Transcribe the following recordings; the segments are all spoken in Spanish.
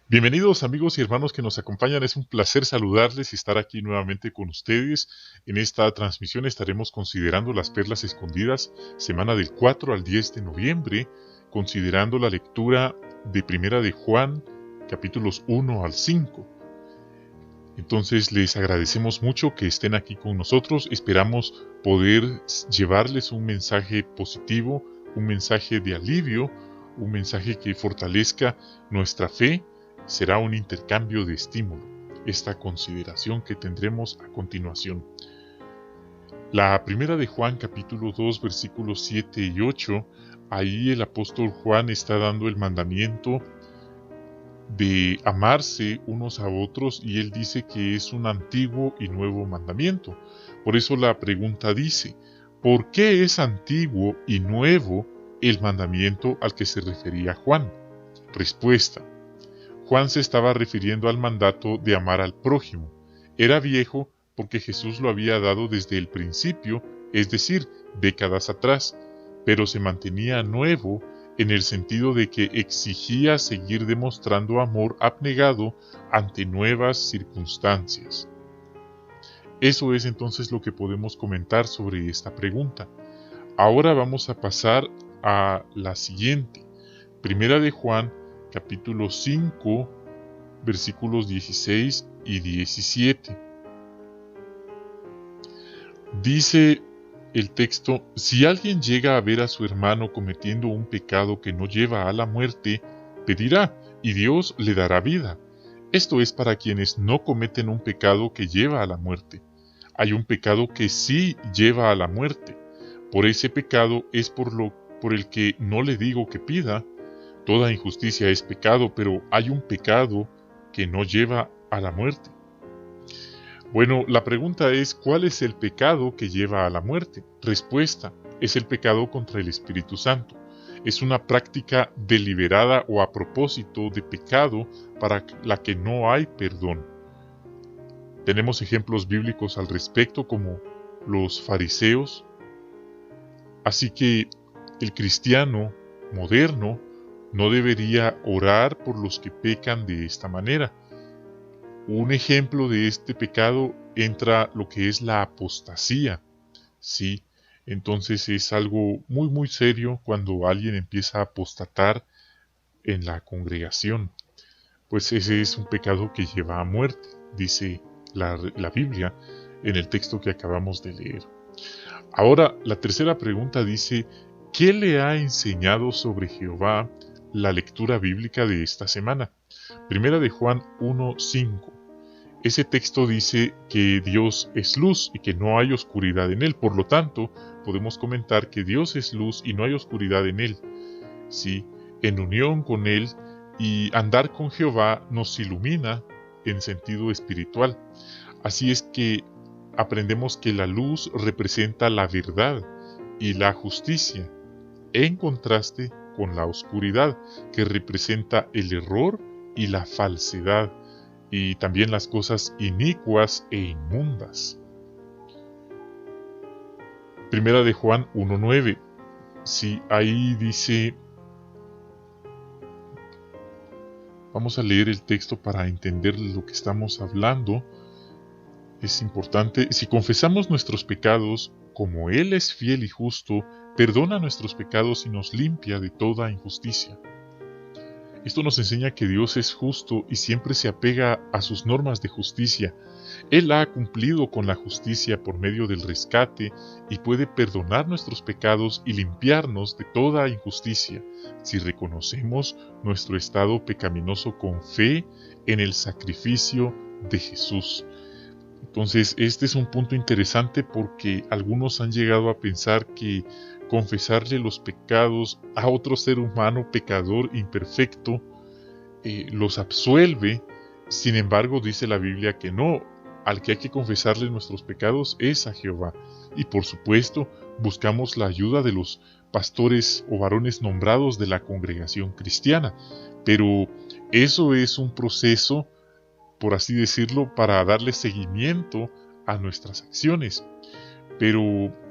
Bienvenidos amigos y hermanos que nos acompañan, es un placer saludarles y estar aquí nuevamente con ustedes. En esta transmisión estaremos considerando las perlas escondidas, semana del 4 al 10 de noviembre, considerando la lectura de Primera de Juan, capítulos 1 al 5. Entonces les agradecemos mucho que estén aquí con nosotros, esperamos poder llevarles un mensaje positivo, un mensaje de alivio, un mensaje que fortalezca nuestra fe. Será un intercambio de estímulo, esta consideración que tendremos a continuación. La primera de Juan capítulo 2 versículos 7 y 8, ahí el apóstol Juan está dando el mandamiento de amarse unos a otros y él dice que es un antiguo y nuevo mandamiento. Por eso la pregunta dice, ¿por qué es antiguo y nuevo el mandamiento al que se refería Juan? Respuesta. Juan se estaba refiriendo al mandato de amar al prójimo. Era viejo porque Jesús lo había dado desde el principio, es decir, décadas atrás, pero se mantenía nuevo en el sentido de que exigía seguir demostrando amor abnegado ante nuevas circunstancias. Eso es entonces lo que podemos comentar sobre esta pregunta. Ahora vamos a pasar a la siguiente. Primera de Juan, capítulo 5, versículos 16 y 17. Dice el texto, si alguien llega a ver a su hermano cometiendo un pecado que no lleva a la muerte, pedirá, y Dios le dará vida. Esto es para quienes no cometen un pecado que lleva a la muerte. Hay un pecado que sí lleva a la muerte. Por ese pecado es por el que no le digo que pida. Toda injusticia es pecado, pero hay un pecado que no lleva a la muerte. Bueno, la pregunta es, ¿cuál es el pecado que lleva a la muerte? Respuesta, es el pecado contra el Espíritu Santo. Es una práctica deliberada o a propósito de pecado para la que no hay perdón. Tenemos ejemplos bíblicos al respecto como los fariseos. Así que el cristiano moderno no debería orar por los que pecan de esta manera. Un ejemplo de este pecado entra lo que es la apostasía, ¿sí? Entonces es algo muy serio cuando alguien empieza a apostatar en la congregación. Pues ese es un pecado que lleva a muerte, dice la Biblia en el texto que acabamos de leer. Ahora, la tercera pregunta dice, ¿qué le ha enseñado sobre Jehová la lectura bíblica de esta semana? Primera de Juan 1:5. Ese texto dice que Dios es luz y que no hay oscuridad en él. Por lo tanto, podemos comentar que Dios es luz y no hay oscuridad en él. Sí, en unión con él y andar con Jehová nos ilumina en sentido espiritual. Así es que aprendemos que la luz representa la verdad y la justicia, en contraste con la oscuridad, que representa el error y la falsedad, y también las cosas inicuas e inmundas. Primera de Juan 1:9. Sí, ahí dice, vamos a leer el texto para entender lo que estamos hablando. Es importante, si confesamos nuestros pecados, como Él es fiel y justo, perdona nuestros pecados y nos limpia de toda injusticia. Esto nos enseña que Dios es justo y siempre se apega a sus normas de justicia. Él ha cumplido con la justicia por medio del rescate y puede perdonar nuestros pecados y limpiarnos de toda injusticia si reconocemos nuestro estado pecaminoso con fe en el sacrificio de Jesús. Entonces, este es un punto interesante porque algunos han llegado a pensar que confesarle los pecados a otro ser humano pecador imperfecto los absuelve. Sin embargo, dice la Biblia que no, al que hay que confesarle nuestros pecados es a Jehová. Y por supuesto, buscamos la ayuda de los pastores o varones nombrados de la congregación cristiana. Pero eso es un proceso, por así decirlo, para darle seguimiento a nuestras acciones. pero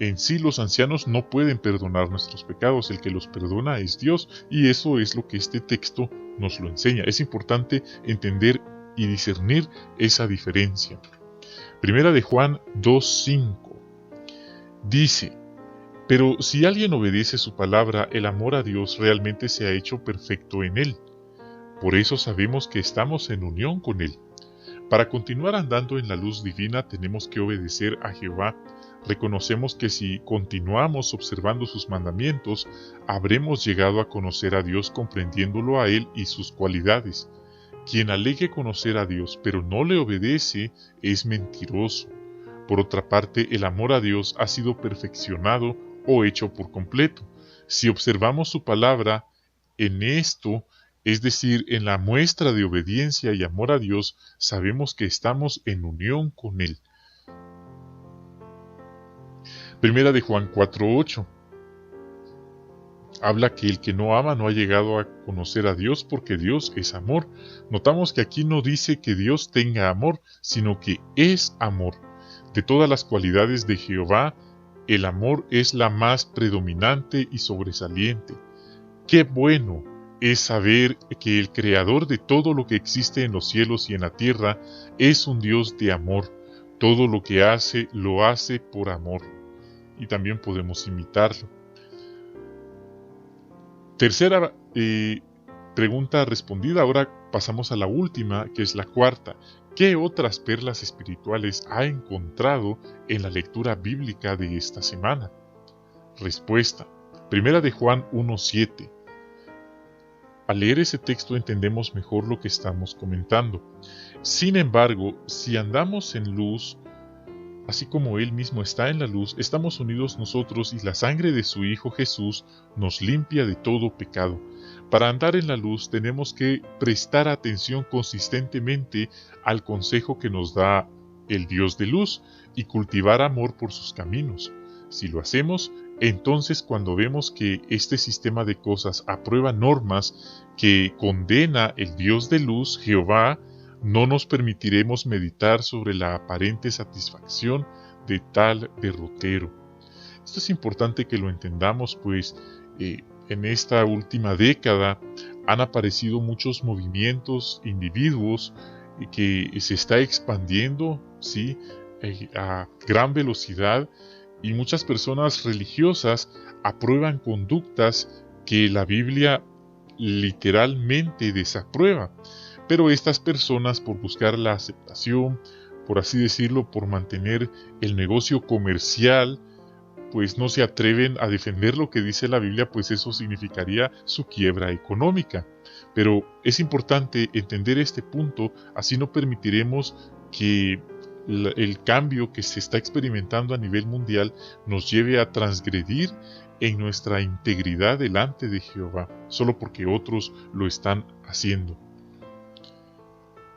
en sí los ancianos no pueden perdonar nuestros pecados, el que los perdona es Dios, y eso es lo que este texto nos lo enseña. Es importante entender y discernir esa diferencia. Primera de Juan 2:5 dice: pero si alguien obedece su palabra, el amor a Dios realmente se ha hecho perfecto en él. Por eso sabemos que estamos en unión con él. Para continuar andando en la luz divina tenemos que obedecer a Jehová. Reconocemos que si continuamos observando sus mandamientos, habremos llegado a conocer a Dios comprendiéndolo a él y sus cualidades. Quien alegue conocer a Dios pero no le obedece es mentiroso. Por otra parte, el amor a Dios ha sido perfeccionado o hecho por completo. Si observamos su palabra en esto, es decir, en la muestra de obediencia y amor a Dios, sabemos que estamos en unión con Él. Primera de Juan 4:8 habla que el que no ama no ha llegado a conocer a Dios porque Dios es amor. Notamos que aquí no dice que Dios tenga amor, sino que es amor. De todas las cualidades de Jehová, el amor es la más predominante y sobresaliente. ¡Qué bueno es saber que el Creador de todo lo que existe en los cielos y en la tierra es un Dios de amor! Todo lo que hace, lo hace por amor. Y también podemos imitarlo. Tercera pregunta respondida. Ahora pasamos a la última, que es la cuarta. ¿Qué otras perlas espirituales ha encontrado en la lectura bíblica de esta semana? Respuesta: Primera de Juan 1:7. Al leer ese texto entendemos mejor lo que estamos comentando. Sin embargo, si andamos en luz, así como Él mismo está en la luz, estamos unidos nosotros y la sangre de su Hijo Jesús nos limpia de todo pecado. Para andar en la luz tenemos que prestar atención consistentemente al consejo que nos da el Dios de luz y cultivar amor por sus caminos. Si lo hacemos, entonces cuando vemos que este sistema de cosas aprueba normas que condena el Dios de luz, Jehová, no nos permitiremos meditar sobre la aparente satisfacción de tal derrotero. Esto es importante que lo entendamos, pues en esta última década han aparecido muchos movimientos, individuos que se está expandiendo, ¿sí?, a gran velocidad, y muchas personas religiosas aprueban conductas que la Biblia literalmente desaprueba. Pero estas personas, por buscar la aceptación, por así decirlo, por mantener el negocio comercial, pues no se atreven a defender lo que dice la Biblia, pues eso significaría su quiebra económica. Pero es importante entender este punto, así no permitiremos que el cambio que se está experimentando a nivel mundial nos lleve a transgredir en nuestra integridad delante de Jehová, solo porque otros lo están haciendo.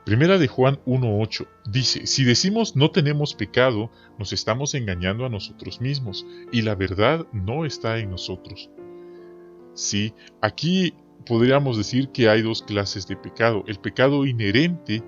Primera de Juan 1:8 dice: si decimos no tenemos pecado, nos estamos engañando a nosotros mismos, y la verdad no está en nosotros. Sí, aquí podríamos decir que hay dos clases de pecado: el pecado inherente,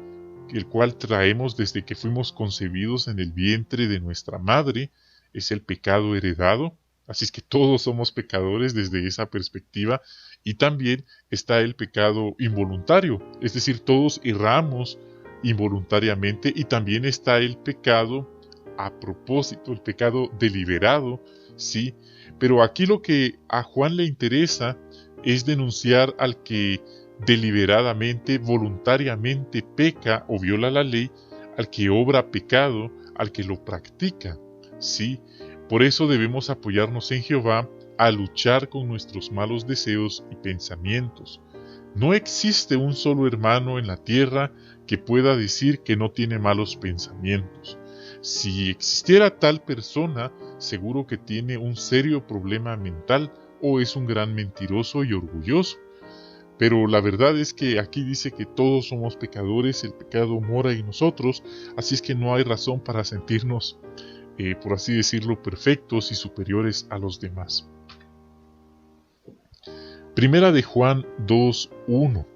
el cual traemos desde que fuimos concebidos en el vientre de nuestra madre, es el pecado heredado, así es que todos somos pecadores desde esa perspectiva. Y también está el pecado involuntario, es decir, todos erramos involuntariamente, y también está el pecado a propósito, el pecado deliberado, sí. Pero aquí lo que a Juan le interesa es denunciar al que deliberadamente, voluntariamente peca o viola la ley, al que obra pecado, al que lo practica, sí. Por eso debemos apoyarnos en Jehová a luchar con nuestros malos deseos y pensamientos. No existe un solo hermano en la tierra que pueda decir que no tiene malos pensamientos. Si existiera tal persona, seguro que tiene un serio problema mental o es un gran mentiroso y orgulloso. Pero la verdad es que aquí dice que todos somos pecadores, el pecado mora en nosotros, así es que no hay razón para sentirnos, por así decirlo, perfectos y superiores a los demás. Primera de Juan 2:1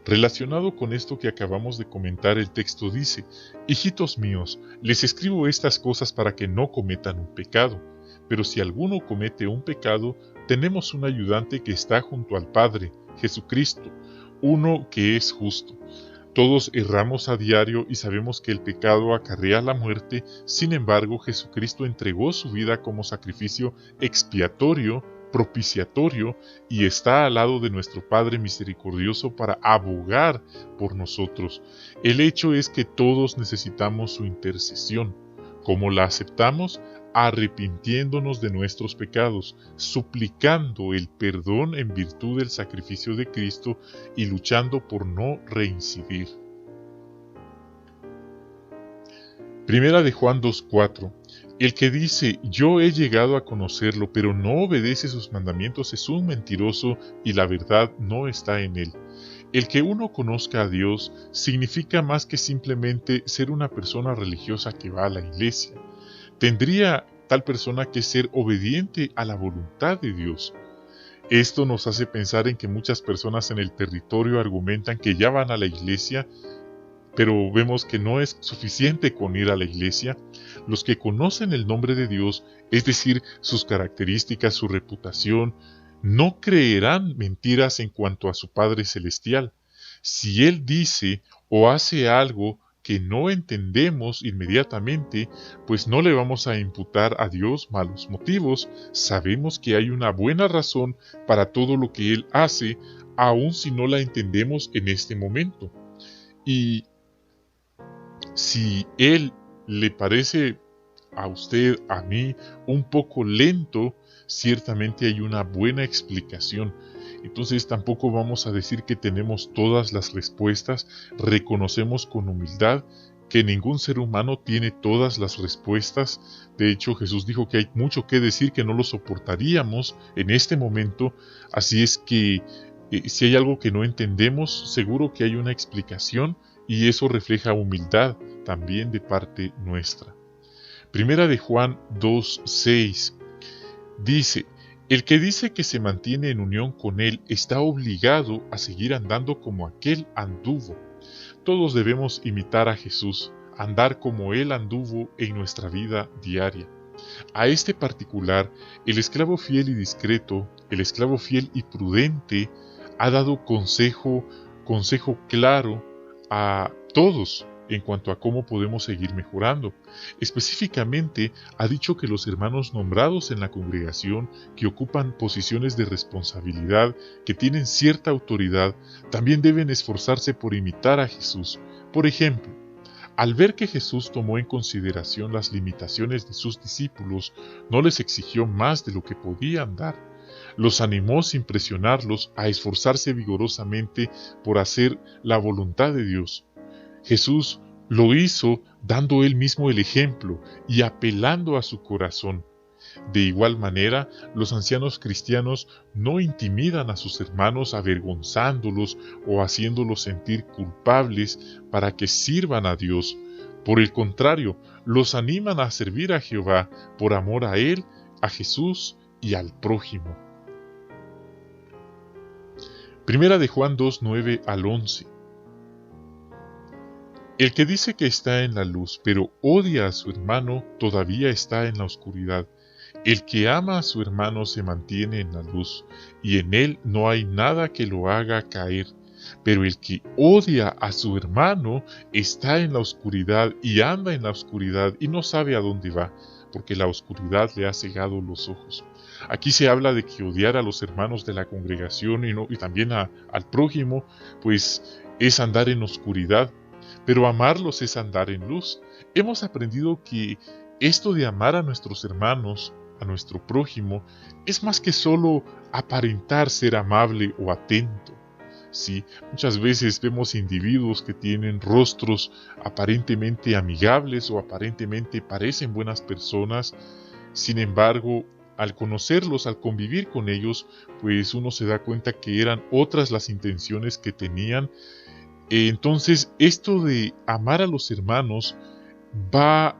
Relacionado con esto que acabamos de comentar, el texto dice: Hijitos míos, les escribo estas cosas para que no cometan un pecado. Pero si alguno comete un pecado, tenemos un ayudante que está junto al Padre, Jesucristo, uno que es justo. Todos erramos a diario y sabemos que el pecado acarrea la muerte. Sin embargo, Jesucristo entregó su vida como sacrificio expiatorio, propiciatorio, y está al lado de nuestro Padre misericordioso para abogar por nosotros. El hecho es que todos necesitamos su intercesión. ¿Cómo la aceptamos? Arrepintiéndonos de nuestros pecados, suplicando el perdón en virtud del sacrificio de Cristo y luchando por no reincidir. Primera de Juan 2:4. El que dice: yo he llegado a conocerlo, pero no obedece sus mandamientos, es un mentiroso y la verdad no está en él. El que uno conozca a Dios significa más que simplemente ser una persona religiosa que va a la iglesia. Tendría tal persona que ser obediente a la voluntad de Dios. Esto nos hace pensar en que muchas personas en el territorio argumentan que ya van a la iglesia, pero vemos que no es suficiente con ir a la iglesia. Los que conocen el nombre de Dios, es decir, sus características, su reputación, no creerán mentiras en cuanto a su Padre Celestial. Si Él dice o hace algo que no entendemos inmediatamente, pues no le vamos a imputar a Dios malos motivos. Sabemos que hay una buena razón para todo lo que Él hace, aun si no la entendemos en este momento. Y si Él le parece a usted, a mí, un poco lento, ciertamente hay una buena explicación. Entonces tampoco vamos a decir que tenemos todas las respuestas. Reconocemos con humildad que ningún ser humano tiene todas las respuestas. De hecho, Jesús dijo que hay mucho que decir que no lo soportaríamos en este momento. Así es que si hay algo que no entendemos, seguro que hay una explicación, y eso refleja humildad también de parte nuestra. Primera de Juan 2:6 dice: el que dice que se mantiene en unión con Él está obligado a seguir andando como aquel anduvo. Todos debemos imitar a Jesús, andar como Él anduvo en nuestra vida diaria. A este particular, el esclavo fiel y discreto, el esclavo fiel y prudente, ha dado consejo claro a todos en cuanto a cómo podemos seguir mejorando. Específicamente, ha dicho que los hermanos nombrados en la congregación, que ocupan posiciones de responsabilidad, que tienen cierta autoridad, también deben esforzarse por imitar a Jesús. Por ejemplo, al ver que Jesús tomó en consideración las limitaciones de sus discípulos, no les exigió más de lo que podían dar. Los animó sin presionarlos a esforzarse vigorosamente por hacer la voluntad de Dios. Jesús lo hizo dando él mismo el ejemplo y apelando a su corazón. De igual manera, los ancianos cristianos no intimidan a sus hermanos avergonzándolos o haciéndolos sentir culpables para que sirvan a Dios. Por el contrario, los animan a servir a Jehová por amor a Él, a Jesús y al prójimo. Primera de Juan 2:9 al 11. El que dice que está en la luz, pero odia a su hermano, todavía está en la oscuridad. El que ama a su hermano se mantiene en la luz, y en él no hay nada que lo haga caer. Pero el que odia a su hermano está en la oscuridad y anda en la oscuridad y no sabe a dónde va, porque la oscuridad le ha cegado los ojos. Aquí se habla de que odiar a los hermanos de la congregación y también al prójimo, pues es andar en oscuridad. Pero amarlos es andar en luz. Hemos aprendido que esto de amar a nuestros hermanos, a nuestro prójimo, es más que solo aparentar ser amable o atento. Sí, muchas veces vemos individuos que tienen rostros aparentemente amigables o aparentemente parecen buenas personas. Sin embargo, al conocerlos, al convivir con ellos, pues uno se da cuenta que eran otras las intenciones que tenían. Entonces, esto de amar a los hermanos va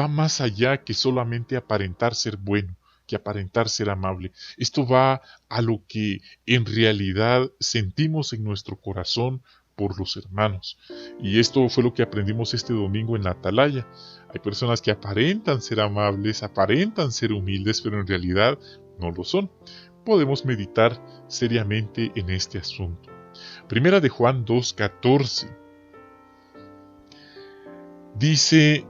más allá que solamente aparentar ser bueno, que aparentar ser amable. Esto va a lo que en realidad sentimos en nuestro corazón por los hermanos. Y esto fue lo que aprendimos este domingo en la atalaya. Hay personas que aparentan ser amables, aparentan ser humildes, pero en realidad no lo son. Podemos meditar seriamente en este asunto. Primera de Juan 2:14. Dice,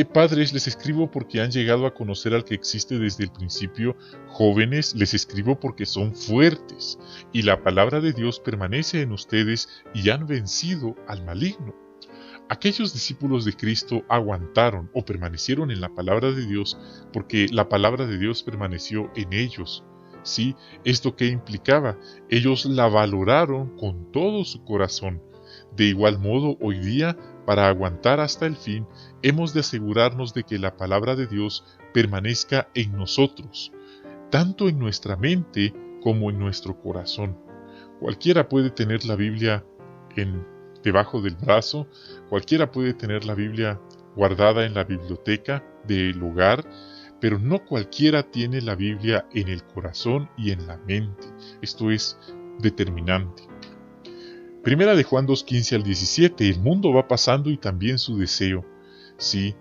padres, les escribo porque han llegado a conocer al que existe desde el principio. Jóvenes, les escribo porque son fuertes, y la palabra de Dios permanece en ustedes y han vencido al maligno. Aquellos discípulos de Cristo aguantaron o permanecieron en la palabra de Dios porque la palabra de Dios permaneció en ellos. ¿Sí? ¿Esto qué implicaba? Ellos la valoraron con todo su corazón. De igual modo, hoy día, para aguantar hasta el fin, hemos de asegurarnos de que la palabra de Dios permanezca en nosotros, tanto en nuestra mente como en nuestro corazón. Cualquiera puede tener la Biblia debajo del brazo, cualquiera puede tener la Biblia guardada en la biblioteca del hogar, pero no cualquiera tiene la Biblia en el corazón y en la mente. Esto es determinante. Primera de Juan 2:15 al 17, el mundo va pasando y también su deseo, sí,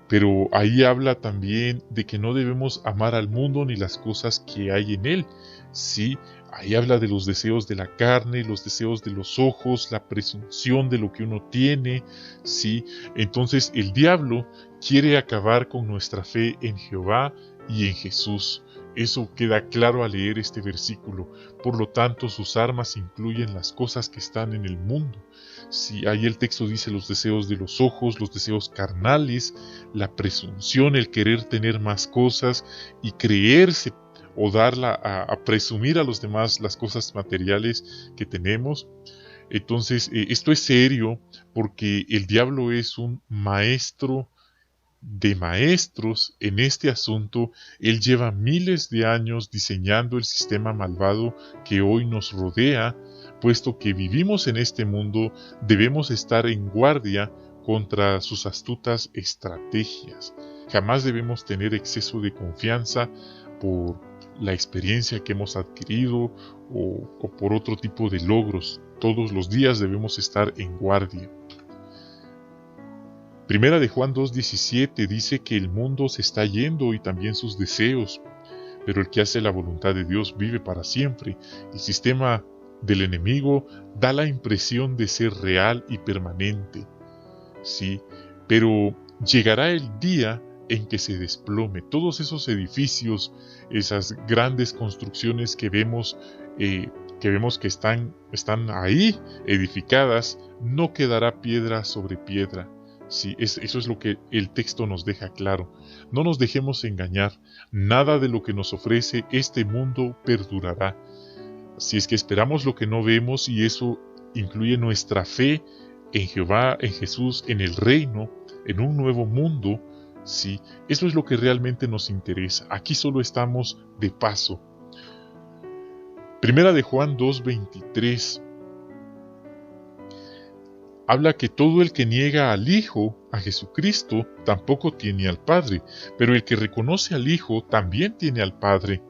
pero ahí habla también de que no debemos amar al mundo ni las cosas que hay en él, sí. Ahí habla de los deseos de la carne, los deseos de los ojos, la presunción de lo que uno tiene, ¿sí? Entonces el diablo quiere acabar con nuestra fe en Jehová y en Jesús. Eso queda claro al leer este versículo. Por lo tanto, sus armas incluyen las cosas que están en el mundo. Sí, ahí el texto dice los deseos de los ojos, los deseos carnales, la presunción, el querer tener más cosas y creerse o a presumir a los demás las cosas materiales que tenemos. Entonces, esto es serio porque el diablo es un maestro de maestros en este asunto. Él lleva miles de años diseñando el sistema malvado que hoy nos rodea. Puesto que vivimos en este mundo, debemos estar en guardia contra sus astutas estrategias. Jamás debemos tener exceso de confianza por la experiencia que hemos adquirido o por otro tipo de logros. Todos los días debemos estar en guardia. Primera de Juan 2:17 dice que el mundo se está yendo y también sus deseos, pero el que hace la voluntad de Dios vive para siempre. El sistema del enemigo da la impresión de ser real y permanente, sí, pero llegará el día en que se desplome. Todos esos edificios, esas grandes construcciones que vemos que están ahí edificadas, no quedará piedra sobre piedra. Sí, eso es lo que el texto nos deja claro. No nos dejemos engañar. Nada de lo que nos ofrece este mundo perdurará. Si es que esperamos lo que no vemos, y eso incluye nuestra fe en Jehová, en Jesús, en el reino, en un nuevo mundo, sí, eso es lo que realmente nos interesa. Aquí solo estamos de paso. Primera de Juan 2:23 habla que todo el que niega al Hijo, a Jesucristo, tampoco tiene al Padre, pero el que reconoce al Hijo también tiene al Padre.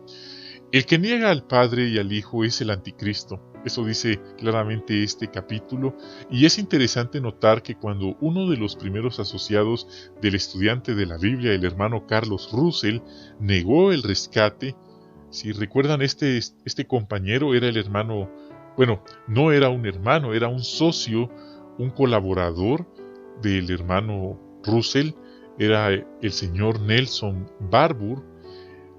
El que niega al Padre y al Hijo es el anticristo. Eso dice claramente este capítulo, y es interesante notar que cuando uno de los primeros asociados del estudiante de la Biblia, el hermano Carlos Russell, negó el rescate, si recuerdan, este compañero era el hermano, bueno, no era un hermano, era un socio, un colaborador del hermano Russell, era el señor Nelson Barbour.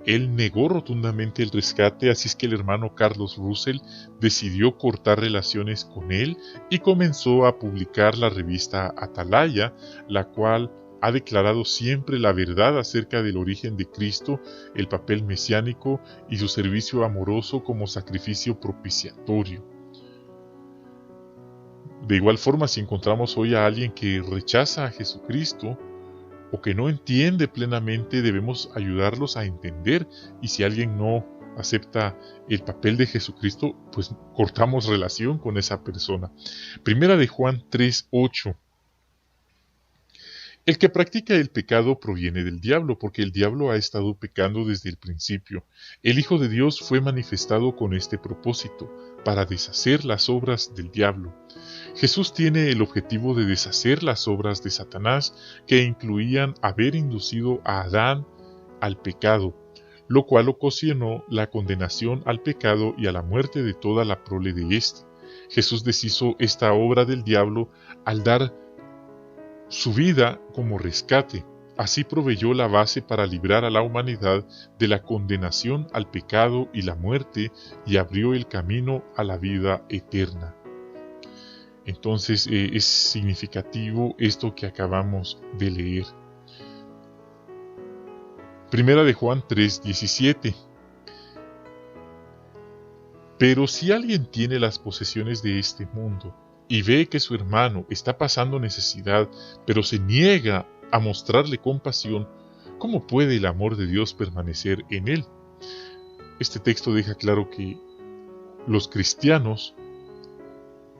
Él negó rotundamente el rescate, así es que el hermano Carlos Russell decidió cortar relaciones con él y comenzó a publicar la revista Atalaya, la cual ha declarado siempre la verdad acerca del origen de Cristo, el papel mesiánico y su servicio amoroso como sacrificio propiciatorio. De igual forma, si encontramos hoy a alguien que rechaza a Jesucristo o que no entiende plenamente, debemos ayudarlos a entender, y si alguien no acepta el papel de Jesucristo, pues cortamos relación con esa persona. Primera de Juan 3:8. El que practica el pecado proviene del diablo, porque el diablo ha estado pecando desde el principio. El Hijo de Dios fue manifestado con este propósito, para deshacer las obras del diablo. Jesús tiene el objetivo de deshacer las obras de Satanás, que incluían haber inducido a Adán al pecado, lo cual ocasionó la condenación al pecado y a la muerte de toda la prole de éste. Jesús deshizo esta obra del diablo al dar su vida como rescate. Así proveyó la base para librar a la humanidad de la condenación al pecado y la muerte y abrió el camino a la vida eterna. Entonces es significativo esto que acabamos de leer. Primera de Juan 3:17. Pero si alguien tiene las posesiones de este mundo y ve que su hermano está pasando necesidad, pero se niega a mostrarle compasión, ¿cómo puede el amor de Dios permanecer en él? Este texto deja claro que los cristianos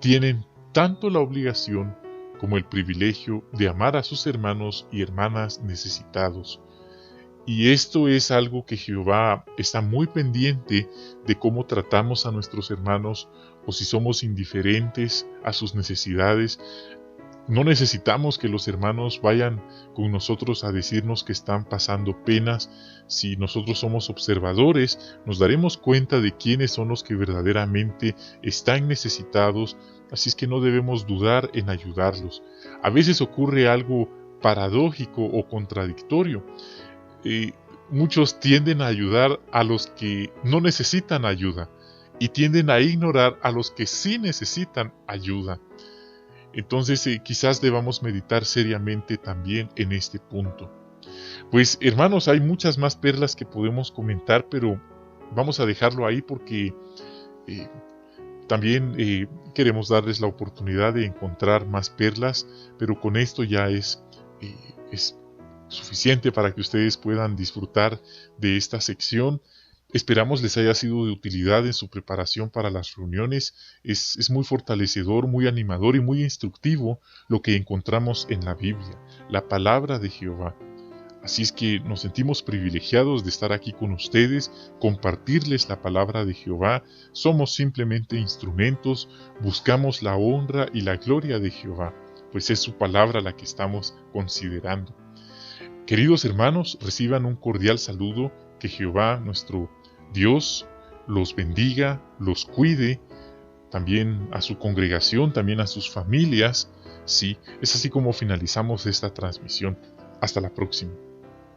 tienen tanto la obligación como el privilegio de amar a sus hermanos y hermanas necesitados. Y esto es algo que Jehová está muy pendiente de cómo tratamos a nuestros hermanos o si somos indiferentes a sus necesidades. No necesitamos que los hermanos vayan con nosotros a decirnos que están pasando penas. Si nosotros somos observadores, nos daremos cuenta de quiénes son los que verdaderamente están necesitados, así es que no debemos dudar en ayudarlos. A veces ocurre algo paradójico o contradictorio. Muchos tienden a ayudar a los que no necesitan ayuda y tienden a ignorar a los que sí necesitan ayuda. Entonces quizás debamos meditar seriamente también en este punto. Pues hermanos, hay muchas más perlas que podemos comentar, pero vamos a dejarlo ahí porque también queremos darles la oportunidad de encontrar más perlas, pero con esto ya es suficiente para que ustedes puedan disfrutar de esta sección. Esperamos les haya sido de utilidad en su preparación para las reuniones. Es muy fortalecedor, muy animador y muy instructivo lo que encontramos en la Biblia, la palabra de Jehová. Así es que nos sentimos privilegiados de estar aquí con ustedes, compartirles la palabra de Jehová. Somos simplemente instrumentos, buscamos la honra y la gloria de Jehová, pues es su palabra la que estamos considerando. Queridos hermanos, reciban un cordial saludo, que Jehová, nuestro Dios, los bendiga, los cuide, también a su congregación, también a sus familias. Sí, es así como finalizamos esta transmisión. Hasta la próxima.